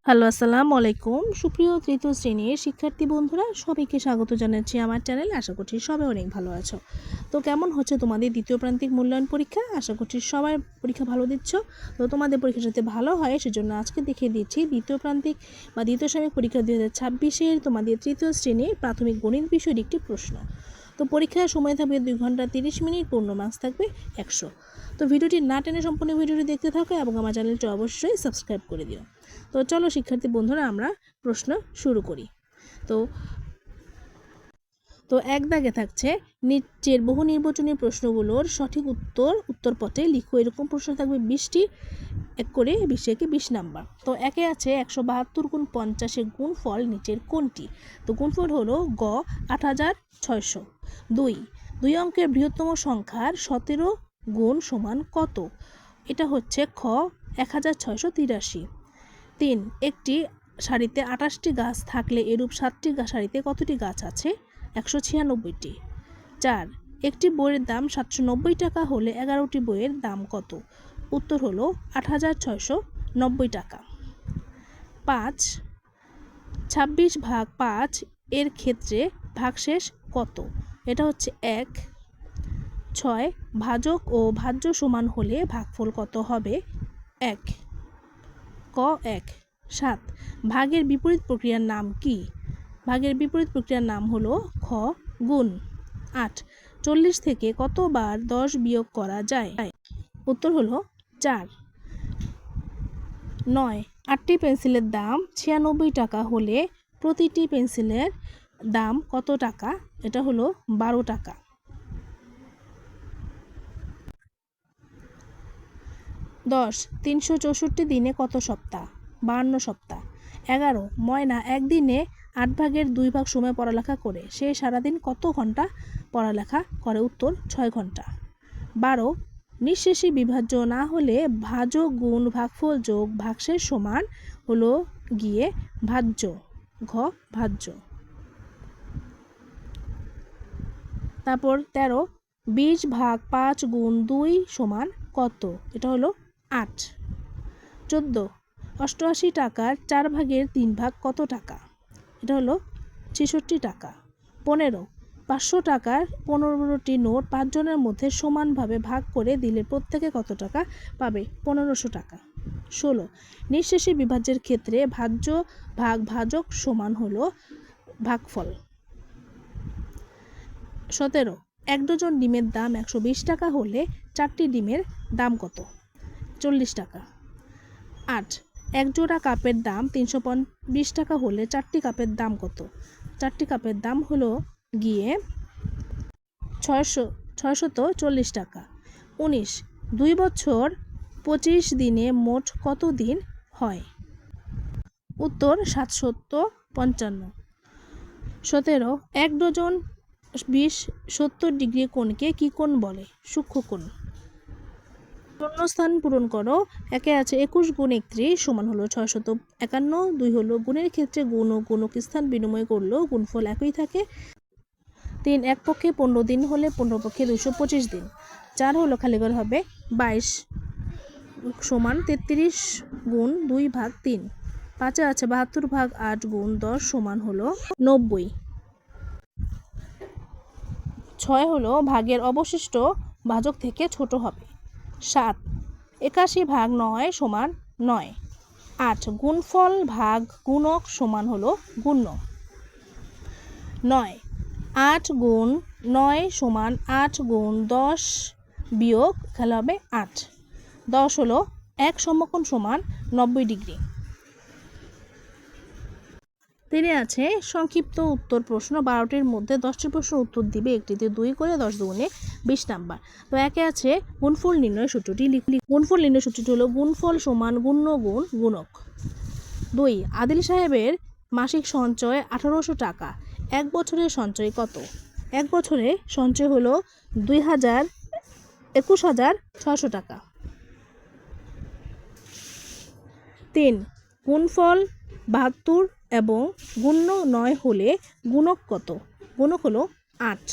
Hello, আসসালামু আলাইকুম। সুপ্রিয় তৃতীয় শ্রেণীর শিক্ষার্থী বন্ধুরা, সবাইকে স্বাগত জানাচ্ছি আমার চ্যানেলে। আশা করছি সবাই অনেক ভালো আছো। তো কেমন হচ্ছে তোমাদের দ্বিতীয় প্রান্তিক মূল্যায়ন পরীক্ষা? আশা করছি সবাই পরীক্ষা ভালো দিচ্ছ। তো তোমাদের পরীক্ষা যাতে ভালো হয় সেজন্য আজকে দেখিয়ে দিচ্ছি দ্বিতীয় প্রান্তিক বা দ্বিতীয় সাময়িক পরীক্ষা 2026-এর তোমাদের তৃতীয় শ্রেণীর প্রাথমিক গণিত বিষয়ের একটি প্রশ্ন। তো পরীক্ষার সময় থাকবে 2 ঘন্টা 30 মিনিট, পূর্ণ মার্কস থাকবে 100। তো ভিডিওটি না টেনে সম্পূর্ণ ভিডিওটি দেখতে থাকো এবং আমার চ্যানেলটি অবশ্যই সাবস্ক্রাইব করে দিও। তো চলো শিক্ষার্থী বন্ধুরা, আমরা প্রশ্ন শুরু করি। তো তো এক দাগে থাকছে নিচের বহু নির্বাচনী প্রশ্নগুলোর সঠিক উত্তরপত্রে লিখো। এরকম প্রশ্ন থাকবে 20টি, এক করে 20 একে 20 নাম্বার। তো একে আছে 172 গুণ 50-এর গুণফল নিচের কোনটি? তো গুণফল হলো গ 8600। দুই অঙ্কের বৃহত্তম সংখ্যার 17 গুণ সমান কত? এটা হচ্ছে খ 1683। 3. একটি সারিতে 28টি গাছ থাকলে এরূপ 7টি সারিতে কতটি গাছ আছে? 196টি। 4. একটি বইয়ের দাম 790 টাকা হলে 11টি বইয়ের দাম কত? উত্তর হলো 8690 টাকা। 5. 26 ভাগ 5 এর ক্ষেত্রে ভাগশেষ কত? এটা হচ্ছে 1। 6. ভাজক ও ভাজ্য সমান হলে ভাগফল কত হবে? 1। ক 1। 7. ভাগের বিপরীত প্রক্রিয়ার নাম কি? ভাগের বিপরীত প্রক্রিয়ার নাম হলো খ গুণ। 8. 40 থেকে কতবার 10 বিয়োগ করা যায়? উত্তর হলো 4। 9. 8টি পেন্সিলের দাম 96 টাকা হলে প্রতিটি পেন্সিলের দাম কত টাকা? এটা হলো 12 টাকা। 10. 364 দিনে কত সপ্তাহ? 52 সপ্তাহ। 11. ময়না একদিনে 8 ভাগের 2 ভাগ সময় পড়ালেখা করে। সে সারাদিন কত ঘন্টা পড়ালেখা করে? উত্তর 6 ঘন্টা। 12. নিঃশেষে বিভাজ্য না হলে ভাজক গুণ ভাগফল যোগ ভাগশেষ সমান হলো গিয়ে ভাজ্য। ঘ ভাজ্য। তারপর 13. 20 ভাগ 5 গুণ 2 সমান কত? এটা হলো 8। 14. 88 টাকার 4 ভাগের 3 ভাগ কত টাকা? এটা হলো 66 টাকা। 15. 500 টাকার 15টি নোট 5 জনের মধ্যে সমানভাবে ভাগ করে দিলে প্রত্যেকে কত টাকা পাবে? 1500 টাকা। 16. নিঃশেষে বিভাজ্যের ক্ষেত্রে ভাজ্য ভাগ ভাজক সমান হলো ভাগফল। 17. 1 ডজন ডিমের দাম 120 টাকা হলে 4টি ডিমের দাম কত? 40 টাকা। 8. 1 জোড়া কাপের দাম 320 টাকা হলে 4টি কাপের দাম কত? 4টি কাপের দাম হলো গিয়ে 640 টাকা। 19. 2 বছর 25 দিনে মোট কত দিন হয়? উত্তর 755। 17. 1 ডজন 20-70 ডিগ্রি কোণকে কি কোণ বলে? সূক্ষ্মকোণ। শূন্যস্থান পূরণ করো। একে আছে 21 গুণ 31 সমান হলো 651। 2 হলো গুণের ক্ষেত্রে গুণ ও গুণক স্থান বিনিময় করলেও গুণফল একই থাকে। 3. এক পক্ষে 15 দিন হলে 15 পক্ষে 225 দিন। 4 হলো খালি ঘর হবে 22 সমান 33 গুণ 2 ভাগ 3। 5 আছে 72 ভাগ 8 গুণ 10 সমান হলো 90। 6 হলো ভাগের অবশিষ্ট ভাজক থেকে ছোট হবে। 7. 81 ভাগ 9 সমান 9। 8. গুণফল ভাগ গুণক সমান হলো গুণ্য। 9. 8 গুণ 9 সমান 8 গুণ 10 বিয়োগ খেলা হবে 8। 10 হলো 1 সমকোণ সমান 90 ডিগ্রি। 3 আছে সংক্ষিপ্ত উত্তর প্রশ্ন 12টির মধ্যে 10টি প্রশ্ন উত্তর দিবে, একটিতে 2 করে 10 দুগুণে 20 নাম্বার। তো একে আছে গুণফল নির্ণয় সূত্রটি লিখলি। গুণফল নির্ণয় সূত্রটি হলো গুণফল সমান গুণ্য গুণ গুণক। 2. আদিল সাহেবের মাসিক সঞ্চয় 1800 টাকা। 1 বছরের সঞ্চয় কত? 1 বছরে সঞ্চয় হলো 21,600 টাকা। 3. গুণফল 72 এবং গুণ্য 9 হলে গুণক কত? গুণক হলো 8।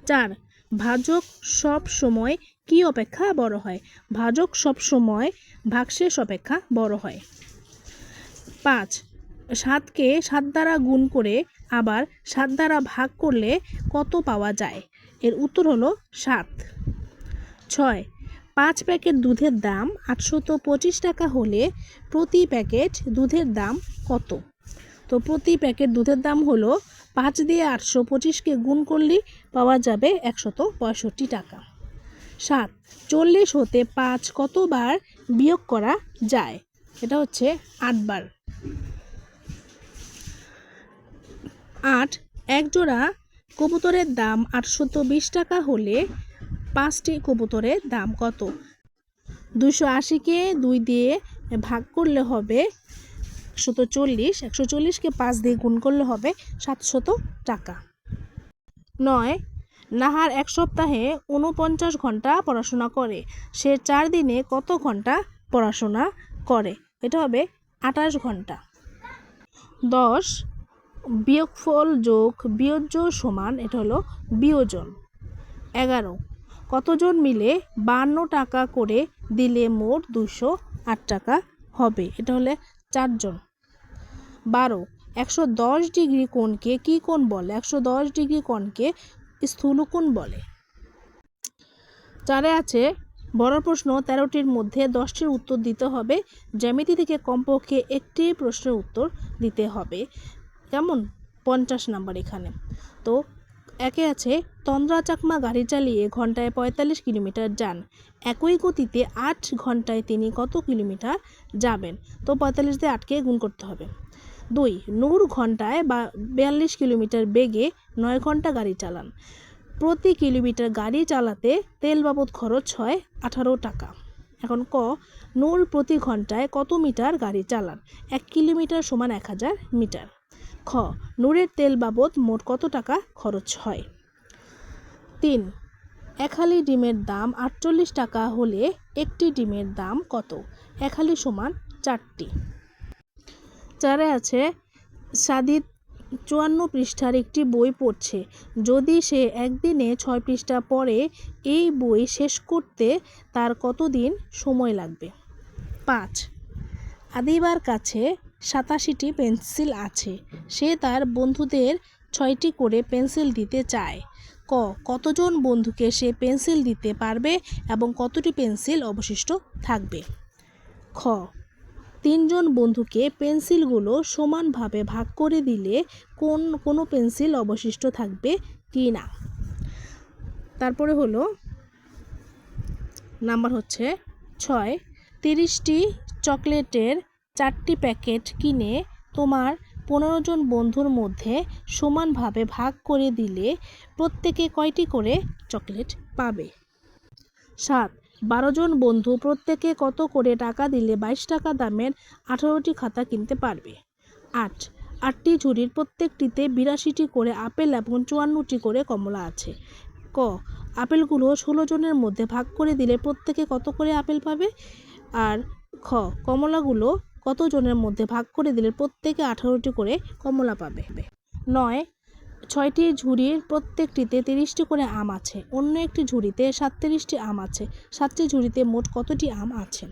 4. ভাজক সব সময় কি অপেক্ষা বড় হয়? ভাজক সব সময় ভাগশেষ অপেক্ষা বড় হয়। 5 7কে 7 দ্বারা গুণ করে আবার 7 দ্বারা ভাগ করলে কত পাওয়া যায়? এর উত্তর হলো 7। 6 5 প্যাকেট দুধের দাম 825 টাকা হলে প্রতি প্যাকেট দুধের দাম কত? তো প্রতি প্যাকেট দুধের দাম হলো 5 দিয়ে 825কে গুণ করলে পাওয়া যাবে 165 টাকা। 7 40 হতে 5 কতবার বিয়োগ করা যায়? এটা হচ্ছে 8 বার। 8 এক জোড়া কবুতরের দাম 820 টাকা হলে 5টি কবুতরের দাম কত? 280কে 2 দিয়ে ভাগ করলে হবে 140, 140কে 5 দিয়ে গুণ করলে হবে 700 টাকা। 9 নাহার এক সপ্তাহে 49 ঘন্টা পড়াশোনা করে, সে 4 দিনে কত ঘন্টা পড়াশোনা করে? এটা হবে 28 ঘন্টা। 10 বিয়োগফল যোগ বিয়োজ্য সমান, এটা হলো বিয়োজন। 11 কতজন মিলে 52 টাকা করে দিলে মোট 208 টাকা হবে? এটা হলে 4 জন। 12 110 ডিগ্রি কোণকে কি কোণ বলে? 110 ডিগ্রি কোণকে স্থূল কোণ বলে। 4 আছে বড় প্রশ্ন 13টির মধ্যে 10টির উত্তর দিতে হবে। জ্যামিতি থেকে কমপক্ষে একটি প্রশ্নের উত্তর দিতে হবে। কেমন? 50 নাম্বার এখানে। তো একে আছে তন্দ্রা চাকমা গাড়ি চালিয়ে ঘন্টায় 45 কিলোমিটার যান, একই গতিতে 8 ঘন্টায় তিনি কত কিলোমিটার যাবেন? তো 45 দিয়ে 8কে গুণ করতে হবে। 2 নূর ঘন্টায় 42 কিলোমিটার বেগে 9 ঘন্টা গাড়ি চালান, প্রতি কিলোমিটার গাড়ি চালাতে তেল বাবদ খরচ হয় 18 টাকা। এখন ক নূর প্রতি ঘন্টায় কত মিটার গাড়ি চালান? 1 কিলোমিটার সমান 1000 মিটার। খ নূরের তেল বাবদ মোট কত টাকা খরচ হয়? 3 এক হালি ডিমের দাম 48 টাকা হলে একটি ডিমের দাম কত? 1 হালি সমান 4টি। 4 আছে সাদিত 54 পৃষ্ঠার একটি বই পড়ছে, যদি সে একদিনে 6 পৃষ্ঠা পড়ে এই বই শেষ করতে তার কতদিন সময় লাগবে? 5 আদিবার কাছে 87টি পেন্সিল আছে, সে তার বন্ধুদের 6টি করে পেন্সিল দিতে চায়। ক কতজন বন্ধুকে সে পেন্সিল দিতে পারবে এবং কতটি পেন্সিল অবশিষ্ট থাকবে? খ 3 জন বন্ধুকে পেন্সিলগুলো সমানভাবে ভাগ করে দিলে কোনো পেন্সিল অবশিষ্ট থাকবে কি না? তারপরে হলো নাম্বার হচ্ছে 6 30টি চকলেটের 4টি প্যাকেট কিনে তোমার 15 জন বন্ধুর মধ্যে সমানভাবে ভাগ করে দিলে প্রত্যেকে কয়টি করে চকলেট পাবে? 7 12 জন বন্ধু প্রত্যেকে কত করে টাকা দিলে 22 টাকা দামের 18টি খাতা কিনতে পারবে? 8 8টি ঝুড়ির প্রত্যেকটিতে 82টি করে আপেল এবং 54টি করে কমলা আছে। ক আপেলগুলো 16 জনের মধ্যে ভাগ করে দিলে প্রত্যেকে কত করে আপেল পাবে? আর খ কমলাগুলো কত জনের মধ্যে ভাগ করে দিলে প্রত্যেকে 18টি করে কমলা পাবে? 9 6টি ঝুড়ির প্রত্যেকটিতে 30টি করে আম আছে, অন্য একটি ঝুড়িতে 37টি আম আছে, 7টি ঝুড়িতে মোট কতটি আম আছে?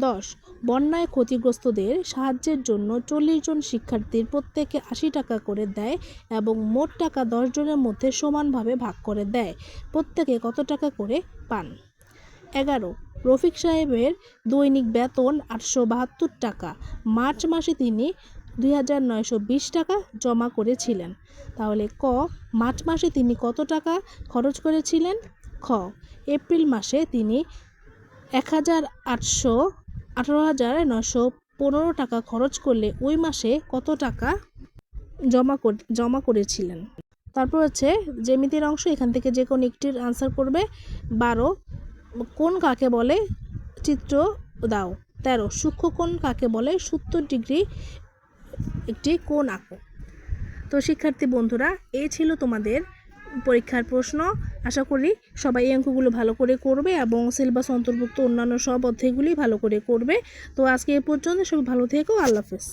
10 বন্যায় ক্ষতিগ্রস্তদের সাহায্যের জন্য 40 জন শিক্ষার্থীর প্রত্যেকে 80 টাকা করে দেয় এবং মোট টাকা 10 জনের মধ্যে সমানভাবে ভাগ করে দেয়, প্রত্যেকে কত টাকা করে পান? 11 রফিক সাহেবের দৈনিক বেতন 872 টাকা, মার্চ মাসে তিনি 2920 টাকা জমা করেছিলেন, তাহলে ক মার্চ মাসে তিনি কত টাকা খরচ করেছিলেন? খ এপ্রিল মাসে তিনি 18,915 টাকা খরচ করলে ওই মাসে কত টাকা জমা করেছিলেন? তারপর হচ্ছে জ্যামিতির অংশ, এখান থেকে যে কোনো একটির আনসার করবে। 12 কোণ কাকে বলে? চিত্র দাও। 13 সূক্ষ্মকোণ কাকে বলে? 70 ডিগ্রি একটি কোণ আঁকো। তো শিক্ষার্থী বন্ধুরা, এই ছিল তোমাদের পরীক্ষার প্রশ্ন। আশা করি সবাই এই অঙ্কগুলো ভালো করে করবে এবং সিলেবাস অন্তর্ভুক্ত অন্যান্য সব অধ্যায়গুলি ভালো করে করবে। তো আজকে এই পর্যন্ত, সবাই ভালো থেকো। আল্লাহ হাফেজ।